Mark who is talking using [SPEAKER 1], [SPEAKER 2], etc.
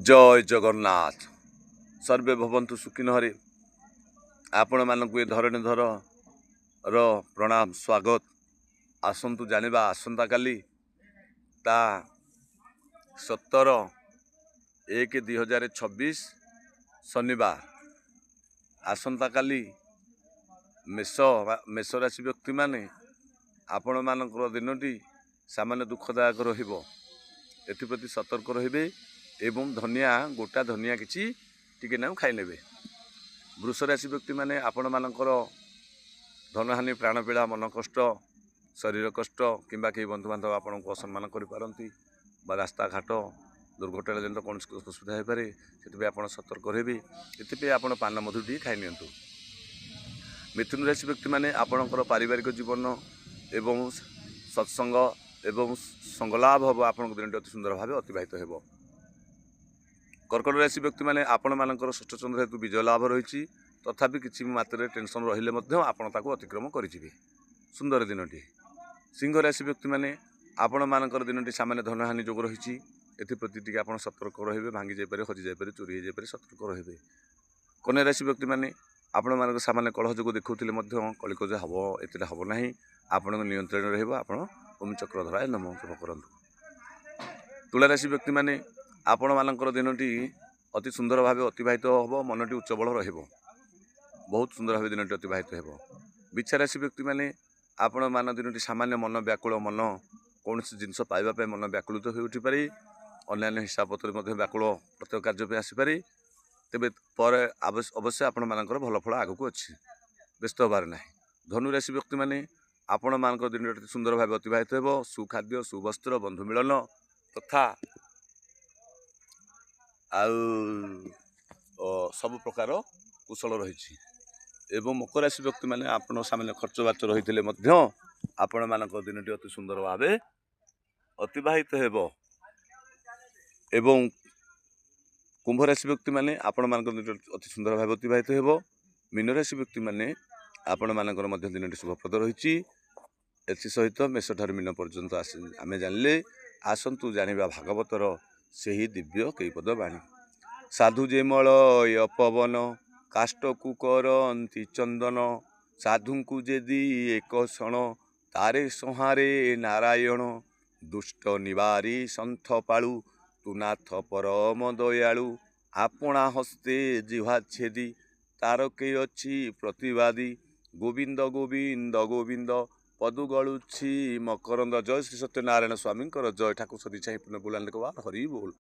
[SPEAKER 1] जय जगन्नाथ। सर्वे भवन्तु सुखिन हरे। आपण मानक ए धरणीधर प्रणाम स्वागत। आसंतु जानिबा आसंता काली ता 17/1/2026 शनिवार। आसंता काली मेष राशि व्यक्ति माने आपण मानकर दिनटी सामान्य दुखदायक रहिबो। एथिप्रति सतर्क रहिबे एवं धनिया गोटा धनिया किछि टिके नाउ खाइ नेबे। वृष राशि व्यक्ति माने आपण मानकर धनहानि प्राणपीड़ा मन कष्ट शरीर कष्ट किंबा कई बंधु बांधव आपण को असम्मान करि पारंती बा रास्ता घाट दुर्घटना जन कौन असुविधा हो पारे से आप सतर्क रहिबे। एथिपे आपण पान मधुटी खाइ नियंतु। मिथुन राशि व्यक्ति माने आपणकर पारिवारिक जीवन एवं सत्संग एवं संगलाभ हम आपण दिन अति सुंदर भाव अतिबाहित हेबो। कर्कट राशि व्यक्ति माने आपण मानकर षष्ठ चंद्र हेतु विजय लाभ रही तथापि किसी मात्रा टेंशन रहिले मध्य आपण ताको अतिक्रम करिजिबे। सुंदर दिनटी। सिंह राशि व्यक्ति माने आपण मानकर दिनटी सामान्य धनहानि जोग रही एप्रति टिके आपण सतर्क रहिबे। भांगी जाय पारे हजि जाय पारे चोरी जाय पारे सतर्क रहिबे। कन्या राशि व्यक्ति माने आपण मानक सामान्य कलह जोग देखुथिले मध्य कलिकज हबो एते हबो नाही आपण नियंत्रण रहिबो। आपण ओम चक्रधराय नमः जप करंतु। तुला राशि व्यक्ति माने आपण मानकर दिनटी अति सुंदर भाव अतिबाहित हम। मनटी उच्चबल रहिबो। बहुत सुंदर भाव दिनटी अतिबाहित हेबो। बिच्छा राशि व्यक्ति माने आपण मान दिनटी सामान्य मन व्याकुल मन कौन जिनस पाइबा पे मन व्याकुलित हो उठी पारे। अन्य हिसाब पत्र मध्य व्याकुल प्रत्येक कार्य पे आसीपारे। तेबे पर अवश्य आपण मानकर भल फल आगु को अछि। व्यस्त होबार नाही। धनु राशि व्यक्ति माने आपण मानकर दिनटी सुंदर भाव अतिबाहित हेबो। सुखाद्य सुवस्त्र बंधु मिलन तथा सब प्रकार कुशल रही। एवं मकर राशि व्यक्ति माने आपण सामान्य खर्च बाच रही आपण मानक दिनटी अति सुंदर भाव अतिबाहित हेबो। एवं कुंभ राशि व्यक्ति माने आपण मानक दिनटी अति सुंदर भाव अतिबाहित हेबो। मीन राशि व्यक्ति माने आपण मानकर मध्य दिनटी शुभप्रद रही। एथि सहित मेष ठार मीन पर्यंत आमे जानले। आसंतु जानिबा भागवतर सेही दिव्य कैपद बाणी। साधु जेमल पवन काष्टकु करंती चंदन साधुंकु जेदी एक क्षण तारे संहारे नारायण दुष्ट निवारी सन्थ पाळु तुनाथ परम दयालु आपणा हस्ते जिह्वा छेदी तारके अछि प्रतिवादी गोविंद गोविंद गोविंद पदु गलुछि मकरंद। जय श्री सत्यनारायण स्वामी जय। ठाकुर सदी चाहे पुण्य बुलान हरि बोल।